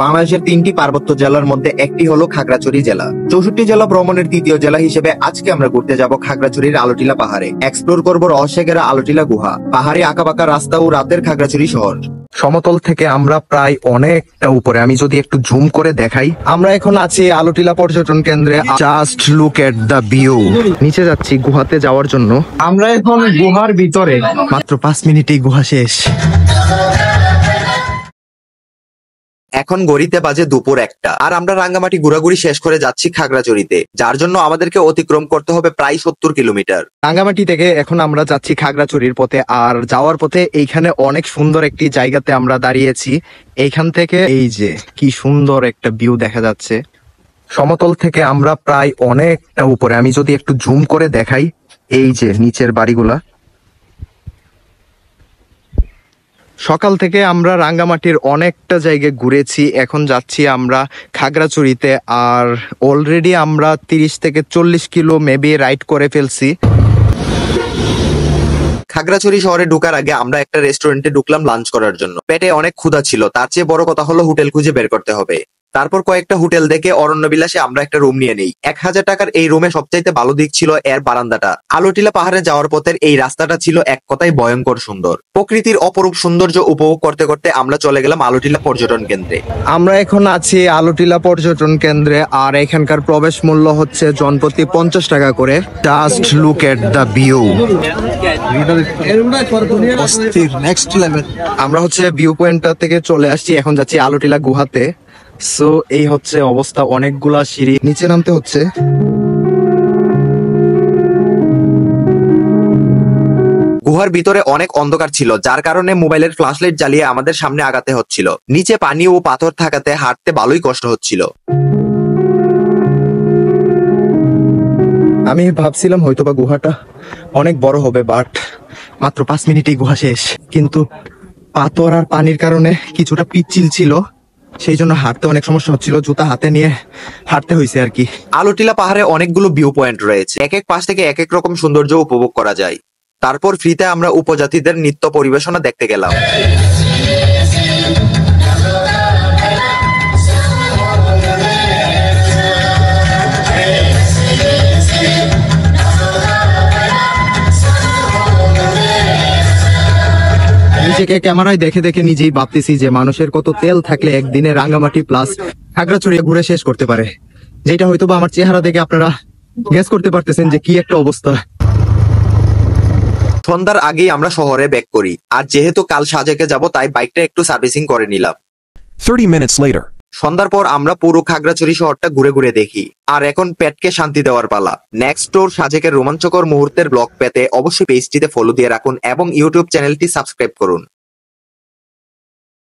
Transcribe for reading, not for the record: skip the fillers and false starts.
বাংলাদেশের 3টি পার্বত্য জেলার মধ্যে একটি হলো খাগড়াছড়ি জেলা। 64 জেলা ভ্রমণের তৃতীয় জেলা হিসেবে আজকে আমরা ঘুরতে যাব খাগড়াছড়ির আলোটিলা পাহাড়ে। এক্সপ্লোর করব রহস্যঘেরা আলোটিলা গুহা, পাহাড়ি আঁকাবাঁকা রাস্তা ও রাতের খাগড়াছড়ি শহর। সমতল থেকে আমরা প্রায় অনেকটা উপরে, আমি যদি একটু জুম করে দেখাই, আমরা এখন আছি আলোটিলা পর্যটন কেন্দ্রে। Just look at the view. নিচে যাচ্ছি গুহাতে যাওয়ার জন্য। আমরা এখন গুহার ভিতরে, মাত্র 5 মিনিটেই গুহা শেষ। এখন গড়িতে বাজে দুপুর 1টা, আর আমরা রাঙ্গামাটি ঘোরাঘুরি শেষ করে যাচ্ছি খাগড়াছড়িতে, যার জন্য আমাদেরকে অতিক্রম করতে হবে প্রায় 70 কিলোমিটার। রাঙ্গামাটি থেকে এখন আমরা যাচ্ছি খাগড়াছড়ির পথে, আর যাওয়ার পথে এইখানে অনেক সুন্দর একটি জায়গাতে আমরা দাঁড়িয়েছি। এইখান থেকে এই যে কি সুন্দর একটা ভিউ দেখা যাচ্ছে। সমতল থেকে আমরা প্রায় অনেকটা উপরে, আমি যদি একটু জুম করে দেখাই, এই যে নিচের বাড়িগুলা। সকাল থেকে আমরা রাঙ্গামাটির অনেকটা জায়গায় ঘুরেছি, এখন যাচ্ছি আমরা খাগড়াছড়িতে। আর অলরেডি আমরা 30 থেকে 40 কিলো মেবি রাইড করে ফেলছি। খাগড়াছড়ি শহরে ঢোকার আগে আমরা একটা রেস্টুরেন্টে ঢুকলাম লাঞ্চ করার জন্য। পেটে অনেক ক্ষুধা ছিল, তার চেয়ে বড় কথা হলো হোটেল খুঁজে বের করতে হবে। তারপর কয়েকটা হোটেল দেখে অরণ্যবিলাসে আমরা একটা রুম নিয়ে নেই। 1000 টাকার এই রুমে সবচাইতে ভালো দিক ছিল এর বারান্দাটা। আলোটিলা পাহাড়ে যাওয়ার পথের এই রাস্তাটা ছিল এক কথায় ভয়ঙ্কর সুন্দর। প্রকৃতির অপরূপ সৌন্দর্য উপভোগ করতে করতে আমরা চলে গেলাম আলোটিলা পর্যটন কেন্দ্রে। আমরা এখন আছি আলোটিলা পর্যটন কেন্দ্রে, আর এখানকার প্রবেশ মূল্য হচ্ছে জনপ্রতি 50 টাকা করে। Just look at the view. আমরা হচ্ছে ভিউ পয়েন্টটা থেকে চলে আসছি, এখন যাচ্ছি আলোটিলা গুহাতে। সো এই হচ্ছে অবস্থা, অনেকগুলা সিঁড়ি, নিচে নামতে হচ্ছে। গুহার ভিতরে অনেক অন্ধকার ছিল, যার কারণে মোবাইলের ফ্ল্যাশলাইট জ্বালিয়ে আমাদের সামনে আগাতে হচ্ছিল। নিচে পানি ও পাথর থাকাতে হাঁটতে ভালোই কষ্ট হচ্ছিল। আমি ভাবছিলাম হয়তোবা গুহাটা অনেক বড় হবে, বাট মাত্র 5 মিনিটেই গুহা শেষ। কিন্তু পাথর আর পানির কারণে কিছুটা পিচ্ছিল ছিল, সেই জন্য হাঁটতে অনেক সমস্যা হচ্ছিল, জুতা হাতে নিয়ে হাঁটতে হয়েছে আর কি। আলোটিলা পাহাড়ে অনেকগুলো ভিউ পয়েন্ট রয়েছে, এক এক পাশ থেকে এক এক রকম সৌন্দর্য উপভোগ করা যায়। তারপর ফ্রিতে আমরা উপজাতিদের নৃত্য পরিবেশনা দেখতে গেলাম। নিজেকে ক্যামেরায় দেখে দেখে নিজেই ভাবতেছি যে মানুষের কত তেল থাকলে একদিনে রাঙ্গামাটি প্লাস খাগড়াছড়ি ঘুরে শেষ করতে পারে, যেটা হয়তো বা আমার চেহারা দেখে আপনারা গেস করতে পারতেছেন যে কি একটা অবস্থা। সন্ধ্যার আগেই আমরা শহরে ব্যাক করি, আর যেহেতু কাল সাজেকে যাব তাই বাইকটা একটু সার্ভিসিং করে নিলাম। 30 minutes later. সন্ধ্যার পর আমরা পুরো খাগড়াছড়ি শহরটা ঘুরে ঘুরে দেখি, আর এখন পেটকে শান্তি দেওয়ার পালা। নেক্সট ডোর সাজেকের রোমাঞ্চকর মুহূর্তের ব্লগ পেতে অবশ্যই পেজটিতে ফলো দিয়ে রাখুন এবং ইউটিউব চ্যানেলটি সাবস্ক্রাইব করুন।